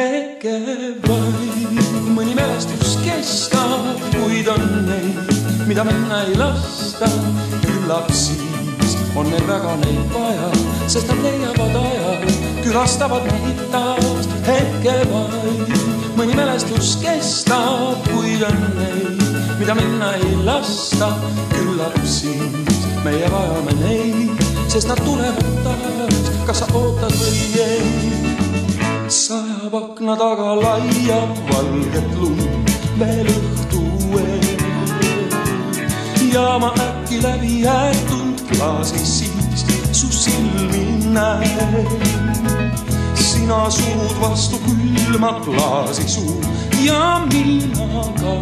hetke vaid, mõni mälestus kestab, kuid on neid, mida minna ei lasta. Küllap siis on meil väga neid vaja, sest nad leiavad aja, külastavad meid taas. Hetke vaid, mõni mälestus kestab, kuid on neid, mida minna ei lasta. Küllap siis meie vajame neid, sest nad tulevad taas, kas sa ootad või ei. Sajab akna taga laia valget lund veel õhtu eel. Ja ma äkki läbi jäetud klaasi siis su silmi näen. Sina surud vastu külma klaasi suu ja mina ka.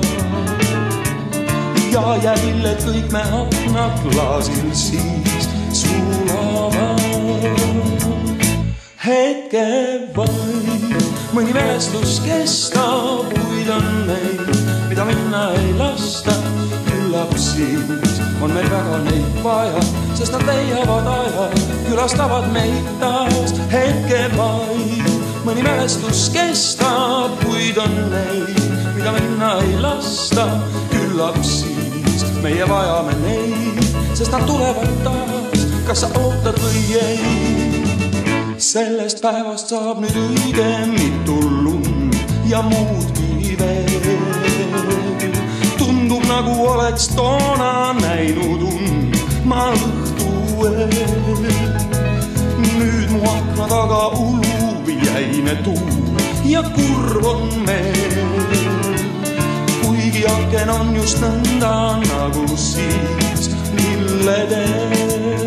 Ja jäliled kõik me akna klaasil siis sulavad. Hetke vaid, mõni mälestus kestab, kuid on neid, mida minna ei lasta. Küllap siis on meil väga neid vaja, sest nad leiavad aja, külastavad meid taas. Hetke vaid, mõni mälestus kestab, kuid on neid, mida minna ei lasta. Küllap siis meie vajame neid, sest nad tulevad taas, kas sa ootad või ei. Sellest päevast saab nüüd õige mitu lund ja muudki veel. Tundub nagu oleks toona näinud ma õhtu eel. Nüüd mu akna taga ulub jäine tuul ja kurv on meel. Kuigi aken on just nõnda nagu siis lilledes.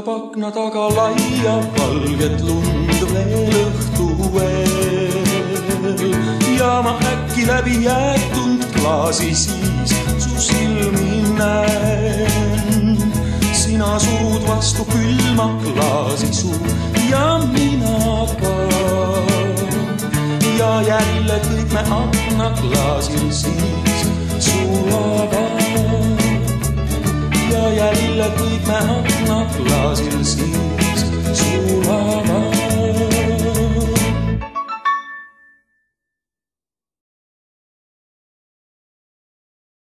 Akna taga laia valget lund veel õhtu eel. Ja ma äkki läbi jäetud klaasi siis su silmi näen. Sina surud vastu külma klaasi suu ja mina ka. Ja jälle kõik me akna klaasil siis sulavad. Ja jälle kõik me akna